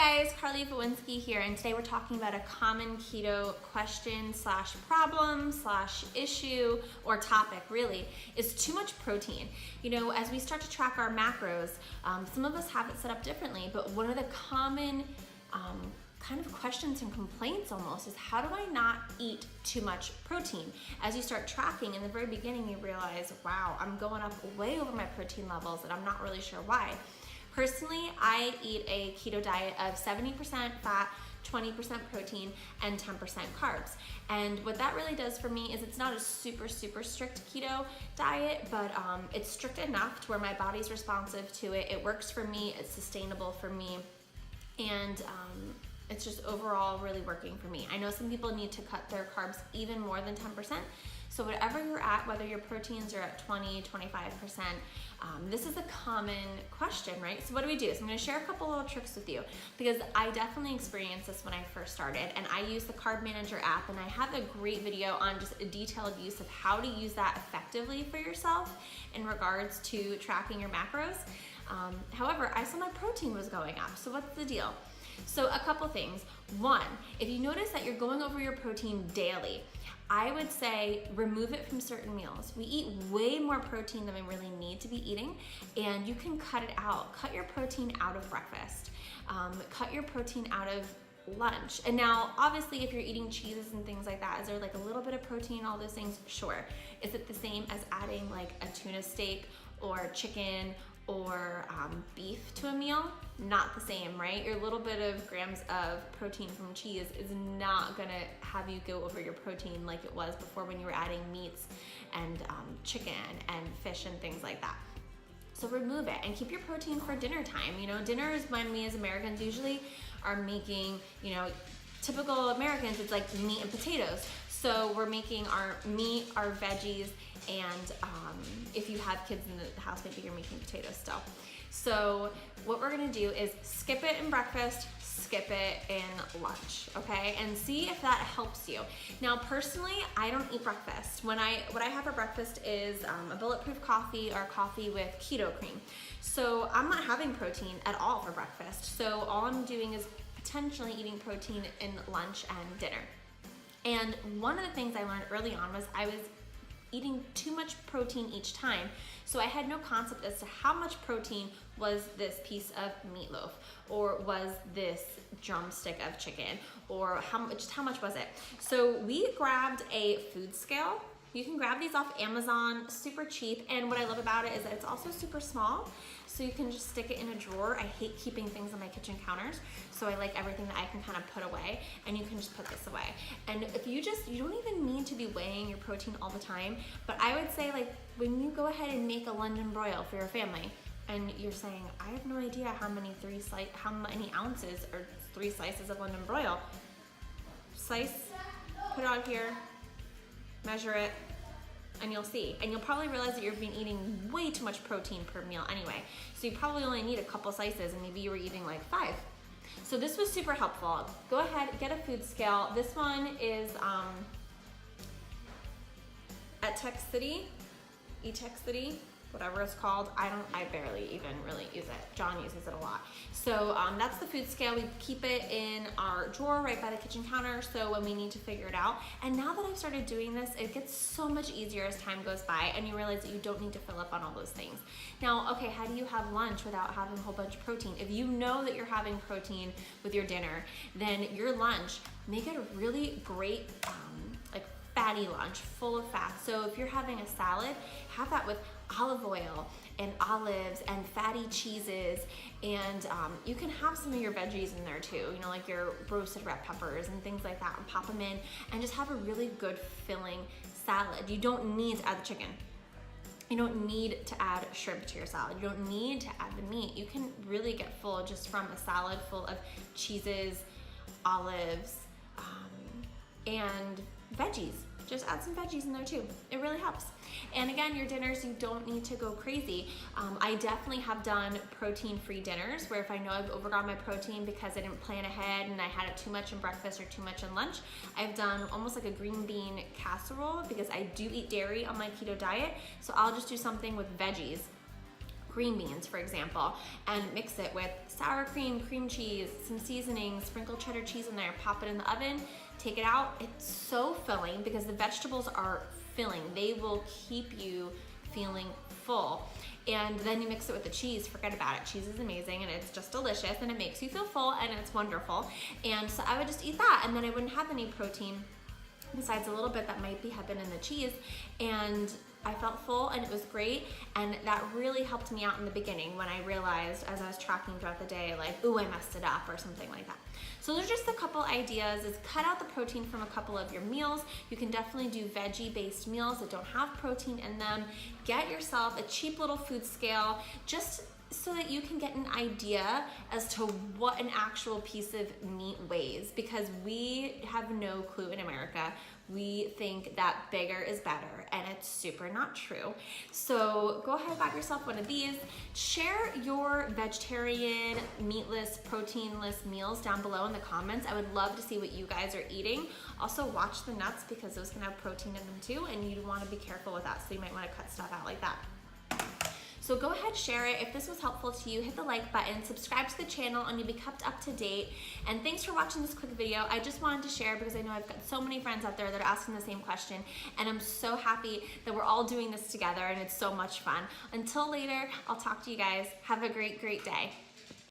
guys, Voinski here, and today we're talking about a common keto question slash problem slash issue or topic really, is too much protein. You know, as we start to track our macros, some of us have it set up differently, but one of the common kind of questions and complaints almost is, how do I not eat too much protein? As you start tracking, in the very beginning you realize, wow, I'm going up way over my protein levels and I'm not really sure why. Personally, I eat a keto diet of 70% fat, 20% protein, and 10% carbs. And what that really does for me is it's not a super strict keto diet, but it's strict enough to where my body's responsive to it. It works for me, it's sustainable for me, and it's just overall really working for me. I know some people need to cut their carbs even more than 10%. So whatever you're at, whether your proteins are at 20, 25%, this is a common question, right? So what do we do? So I'm gonna share a couple little tricks with you, because I definitely experienced this when I first started, and I use the Carb Manager app, and I have a great video on just a detailed use of how to use that effectively for yourself in regards to tracking your macros. However, I saw my protein was going up. So what's the deal? So a couple things. One, if you notice that you're going over your protein daily, I would say remove it from certain meals. We eat way more protein than we really need to be eating, and you can cut it out. Cut your protein out of breakfast. Cut your protein out of lunch. And now, obviously, if you're eating cheeses and things like that, is there like a little bit of protein, all those things? Sure. Is it the same as adding like a tuna steak or chicken or beef to a meal? Not the same, right? Your little bit of grams of protein from cheese is not gonna have you go over your protein like it was before when you were adding meats and chicken and fish and things like that. So remove it and keep your protein for dinner time. You know, dinner is when we as Americans usually are making, you know, typical Americans, it's like meat and potatoes. So we're making our meat, our veggies, and if you have kids in the house, maybe you're making potatoes still. So what we're gonna do is skip it in breakfast, skip it in lunch, okay? And see if that helps you. Now, personally, I don't eat breakfast. What I have for breakfast is a bulletproof coffee or coffee with keto cream. So I'm not having protein at all for breakfast. So all I'm doing is potentially eating protein in lunch and dinner. And one of the things I learned early on was I was eating too much protein each time. So I had no concept as to how much protein was this piece of meatloaf, or was this drumstick of chicken, or how much was it? So we grabbed a food scale. You can grab these off Amazon, super cheap. And what I love about it is that it's also super small. So you can just stick it in a drawer. I hate keeping things on my kitchen counters. So I like everything that I can kind of put away, and you can just put this away. And if you don't even need to be weighing your protein all the time, but I would say, like, when you go ahead and make a London broil for your family, and you're saying, I have no idea how many ounces or 3 slices of London broil. Slice, put it on here, measure it, and you'll see. And you'll probably realize that you've been eating way too much protein per meal anyway. So you probably only need a couple slices, and maybe you were eating like 5. So this was super helpful. Go ahead, get a food scale. This one is at Tech City, eTech City, whatever it's called. I barely even really use it. John uses it a lot. So that's the food scale. We keep it in our drawer right by the kitchen counter, so when we need to figure it out. And now that I've started doing this, it gets so much easier as time goes by, and you realize that you don't need to fill up on all those things. Now, okay, how do you have lunch without having a whole bunch of protein? If you know that you're having protein with your dinner, then your lunch, make it a really great like fatty lunch, full of fat. So if you're having a salad, have that with olive oil and olives and fatty cheeses, and you can have some of your veggies in there too, you know, like your roasted red peppers and things like that, and pop them in, and just have a really good filling salad. You don't need to add the chicken. You don't need to add shrimp to your salad. You don't need to add the meat. You can really get full just from a salad full of cheeses, olives, and veggies. Just add some veggies in there too. It really helps. And again, your dinners, you don't need to go crazy. I definitely have done protein-free dinners where if I know I've overgone my protein because I didn't plan ahead and I had it too much in breakfast or too much in lunch, I've done almost like a green bean casserole because I do eat dairy on my keto diet. So I'll just do something with veggies green beans, for example, and mix it with sour cream, cream cheese, some seasoning, sprinkle cheddar cheese in there, pop it in the oven, take it out. It's so filling because the vegetables are filling. They will keep you feeling full. And then you mix it with the cheese, forget about it. Cheese is amazing and it's just delicious and it makes you feel full and it's wonderful. And so I would just eat that and then I wouldn't have any protein besides a little bit that might have been in the cheese, and I felt full and it was great. And that really helped me out in the beginning when I realized as I was tracking throughout the day, like, ooh, I messed it up or something like that. So there's just a couple ideas, is cut out the protein from a couple of your meals. You can definitely do veggie based meals that don't have protein in them. Get yourself a cheap little food scale, just so that you can get an idea as to what an actual piece of meat weighs, because we have no clue in America. We think that bigger is better, and it's super not true. So go ahead and buy yourself one of these. Share your vegetarian, meatless, proteinless meals down below in the comments. I would love to see what you guys are eating. Also watch the nuts because those can have protein in them too, and you want to be careful with that, so you might want to cut stuff out like that. So go ahead, share it. If this was helpful to you, hit the like button, subscribe to the channel, and you'll be kept up to date. And thanks for watching this quick video. I just wanted to share because I know I've got so many friends out there that are asking the same question, and I'm so happy that we're all doing this together, and it's so much fun. Until later, I'll talk to you guys. Have a great, great day.